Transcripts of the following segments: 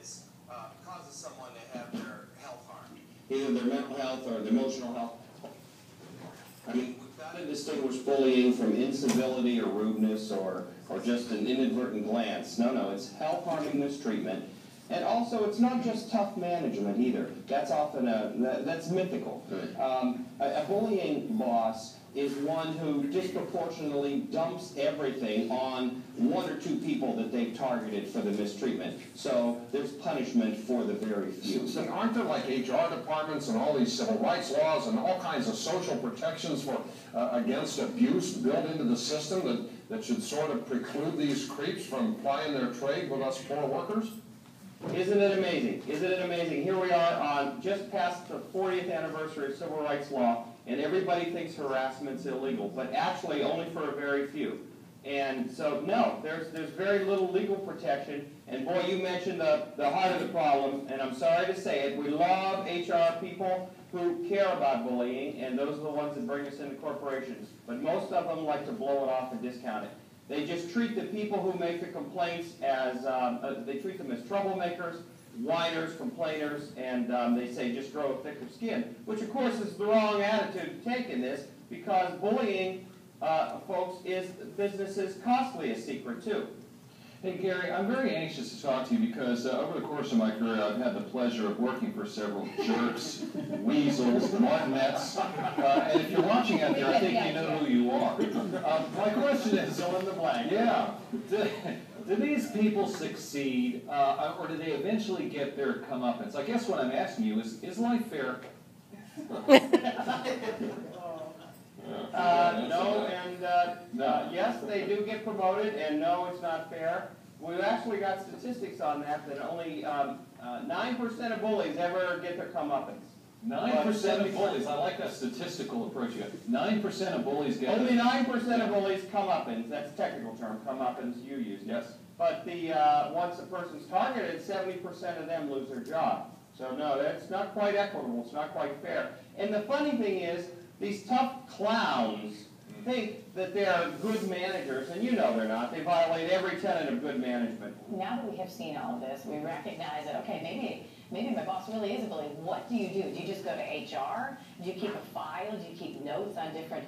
is causes someone to have their health harmed. Either their mental health or their emotional health. I mean, we've got to distinguish bullying from incivility or rudeness or just an inadvertent glance. No, it's health-harming mistreatment. And also, it's not just tough management either. That's often that's mythical. A bullying boss is one who disproportionately dumps everything on one or two people that they've targeted for the mistreatment. So there's punishment for the very few. So aren't there like HR departments and all these civil rights laws and all kinds of social protections for against abuse built into the system that should sort of preclude these creeps from plying their trade with us poor workers? Isn't it amazing? Isn't it amazing? Here we are on just past the 40th anniversary of civil rights law, and everybody thinks harassment's illegal, but actually only for a very few. And so, no, there's very little legal protection. And boy, you mentioned the heart of the problem, and I'm sorry to say it, we love HR people who care about bullying, and those are the ones that bring us into corporations. But most of them like to blow it off and discount it. They just treat the people who make the complaints as, they treat them as troublemakers, whiners, complainers, and they say just grow a thicker skin, which of course is the wrong attitude to take in this, because bullying, folks, is businesses costly a secret too. Hey Gary, I'm very anxious to talk to you because over the course of my career I've had the pleasure of working for several jerks, weasels, martinettes, and if you're watching out there, I think you know who you are. My question is, fill in the blank. Yeah, do these people succeed or do they eventually get their comeuppance? I guess what I'm asking you is life fair? No, and yes, they do get promoted, and no, it's not fair. We've actually got statistics on that only 9% of bullies ever get their comeuppance. 9% of bullies, I like that statistical approach you got. 9% of bullies get only 9% of bullies comeuppance. That's a technical term, comeuppance, you used it. Yes. But once a person's targeted, 70% of them lose their job. So no, that's not quite equitable. It's not quite fair. And the funny thing is, these tough clowns think that they're good managers, and you know they're not. They violate every tenet of good management. Now that we have seen all of this, we recognize that, okay, maybe my boss really is a bully. What do you do? Do you just go to HR? Do you keep a file? Do you keep notes on different,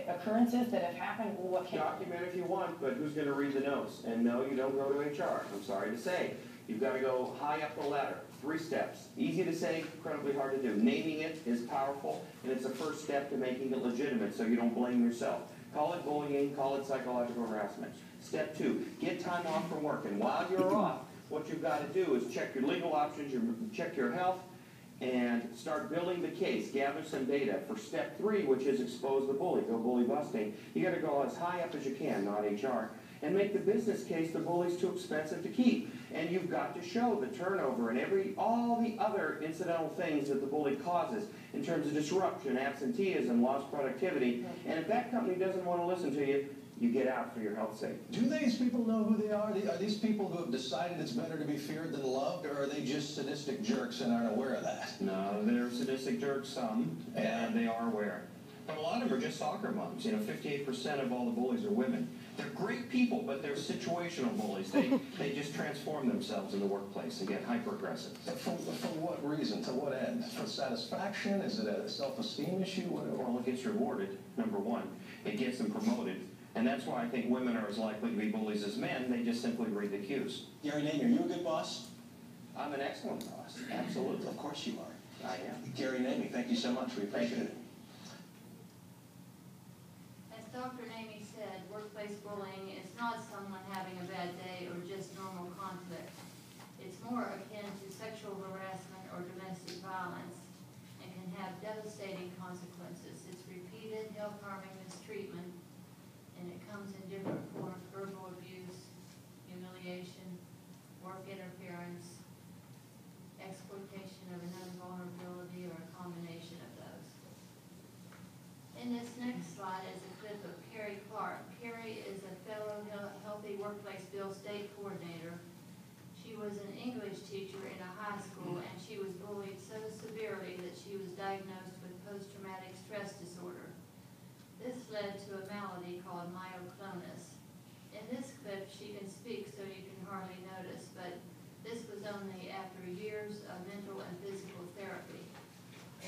occurrences that have happened? What can document if you want, but who's going to read the notes? And no, you don't go to HR. I'm sorry to say. You've got to go high up the ladder. 3 steps. Easy to say, incredibly hard to do. Naming it is powerful, and it's the first step to making it legitimate so you don't blame yourself. Call it bullying, call it psychological harassment. Step 2, get time off from work. And while you're off, what you've got to do is check your legal options, check your health, and start building the case. Gather some data. For step 3, which is expose the bully, go bully busting, you got to go as high up as you can, not HR, and make the business case the bully's too expensive to keep. And you've got to show the turnover and all the other incidental things that the bully causes in terms of disruption, absenteeism, lost productivity. And if that company doesn't want to listen to you, you get out for your health's sake. Do these people know who they are? Are these people who have decided it's better to be feared than loved, or are they just sadistic jerks and aren't aware of that? No, they're sadistic jerks, some, and they are aware. But a lot of them are just soccer moms. 58% of all the bullies are women. They're great people, but they're situational bullies. They just transform themselves in the workplace and get hyper-aggressive. For what reason? To what end? For satisfaction? Is it a self-esteem issue? Well, it gets rewarded, number one. It gets them promoted. And that's why I think women are as likely to be bullies as men. They just simply read the cues. Gary Namey, are you a good boss? I'm an excellent boss. Absolutely. Of course you are. I am. Gary Namey, thank you so much. We appreciate it. As Dr. Namey said, workplace bullying is not someone having a bad day or just normal conflict. It's more akin to sexual harassment or domestic violence and can have devastating consequences. It's repeated, health-harming mistreatment, and it comes in different forms: verbal abuse, humiliation, work interference, exploitation of another vulnerability, or a combination of those. In this next slide is a clip of Carrie Clark. Carrie is a fellow Healthy Workplace Bill State Coordinator. She was an English teacher in a high school, and she was bullied so severely that she was diagnosed with post-traumatic stress disorder. This led to a malady called myoclonus. In this clip, she can speak so you can hardly notice, but This was only after years of mental and physical therapy.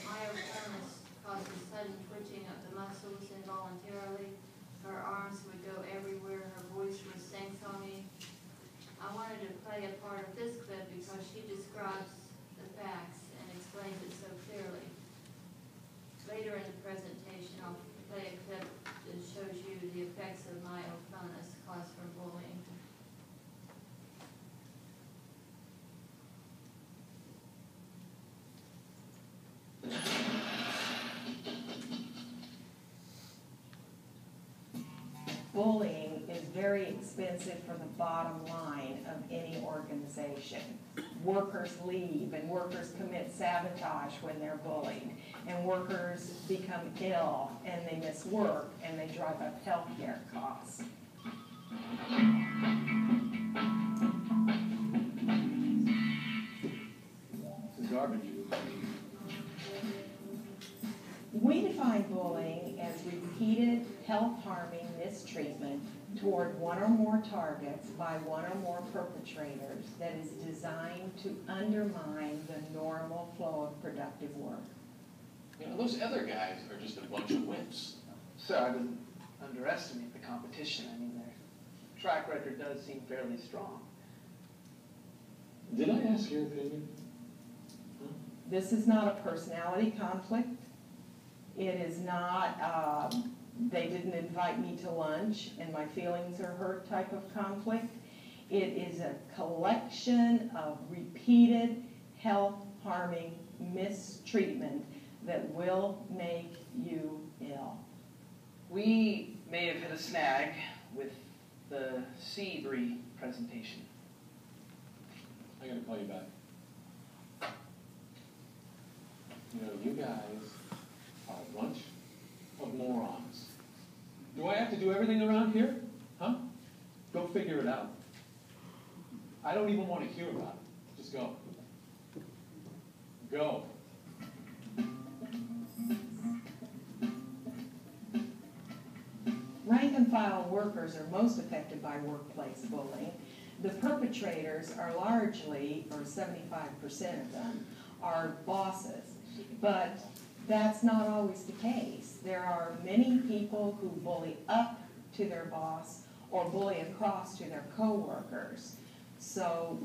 Myoclonus causes sudden twitching of the muscles involuntarily. Her arms would go everywhere. Her voice was sing-songy. I wanted to play a part of this clip because she describes the facts and explains it so clearly. Later in the presentation, I'll play a clip that shows you the effects of myoclonus caused from bullying. Bullying is very expensive for the bottom line of any organization. Workers leave and workers commit sabotage when they're bullied. And workers become ill and they miss work and they drive up healthcare costs. This is garbage. We define bullying as repeated health-harming mistreatment toward one or more targets by one or more perpetrators that is designed to undermine the normal flow of productive work. You know, those other guys are just a bunch of wimps. Sir, I wouldn't underestimate the competition. I mean, their track record does seem fairly strong. Did I ask your opinion? This is not a personality conflict. It is not, they didn't invite me to lunch and my feelings are hurt type of conflict. It is a collection of repeated health-harming mistreatment that will make you ill. We may have hit a snag with the Seabury presentation. I gotta call you back. You know, you guys are a bunch of morons. Do I have to do everything around here? Huh? Go figure it out. I don't even want to hear about it. Just go. Go. Rank and file workers are most affected by workplace bullying. The perpetrators are largely, or 75% of them, are bosses. But that's not always the case. There are many people who bully up to their boss or bully across to their coworkers. So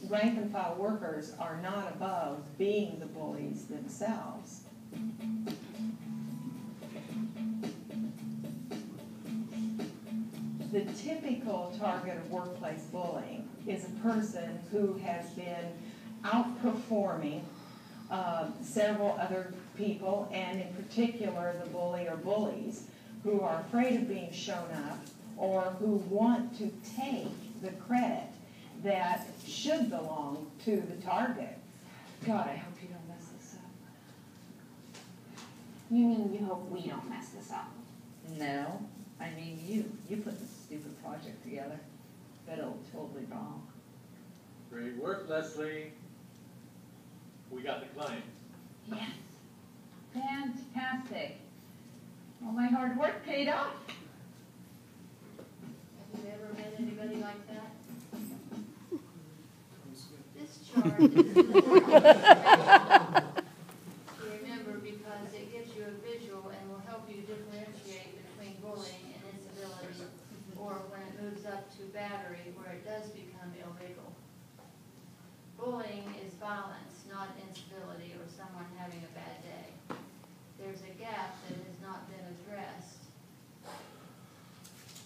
rank and file workers are not above being the bullies themselves. The typical target of workplace bullying is a person who has been outperforming several other people, and in particular the bully or bullies, who are afraid of being shown up or who want to take the credit that should belong to the target. God, I hope you don't mess this up. You mean you hope we don't mess this up? No, I mean you put this stupid project together. But it'll totally wrong. Great work, Leslie. We got the client. Yes. Fantastic. All my hard work paid off. Have you ever met anybody like that? This chart is remember because it gives you a visual and will help you differentiate between bullying and incivility, or when it moves up to battery, where it does become illegal. Bullying is violence, not incivility or someone having a bad day. There's a gap that has not been addressed.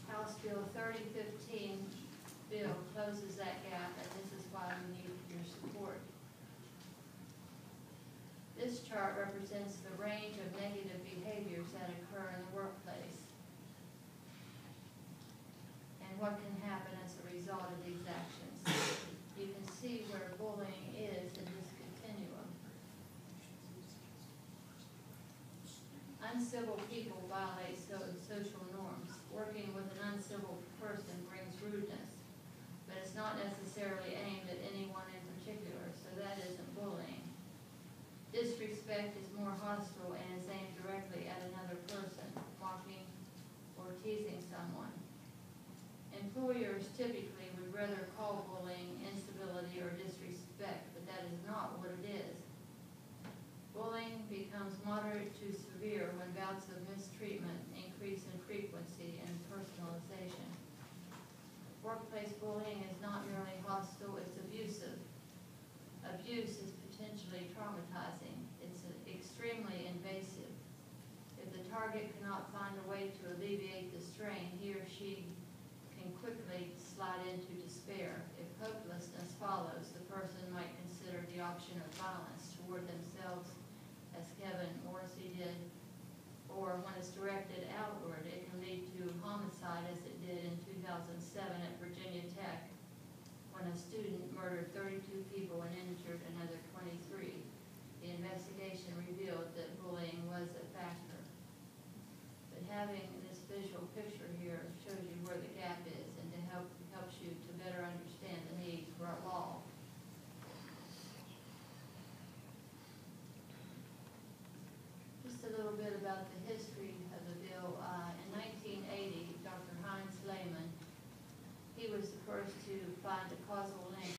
House Bill 3015 bill closes that gap, and this is why we need your support. This chart represents the range of negative behaviors that occur in the workplace and what can happen as a result of these actions. You can see where bullying is in this continuum. Uncivil people violate social norms. Working with an uncivil person brings rudeness, but it's not necessarily aimed at anyone in particular, so that isn't bullying. Disrespect is more hostile and is aimed directly at another person, mocking or teasing someone. Employers typically would rather call bullying incivility or disrespect workplace bullying is not merely hostile, it's abusive. Abuse is potentially traumatizing. It's extremely invasive. If the target cannot find a way to alleviate the strain, he or she can quickly slide into despair. If hopelessness follows, the person might consider the option of violence toward themselves, as Kevin Morrissey did, or when it's directed outward, it can lead to homicide, as it did in 2007 at Virginia Tech, when a student murdered 32 people and injured another 23. The investigation revealed that bullying was a factor. But having this visual picture here shows you where the gap is and helps you to better understand the need for a law. Just a little bit about the history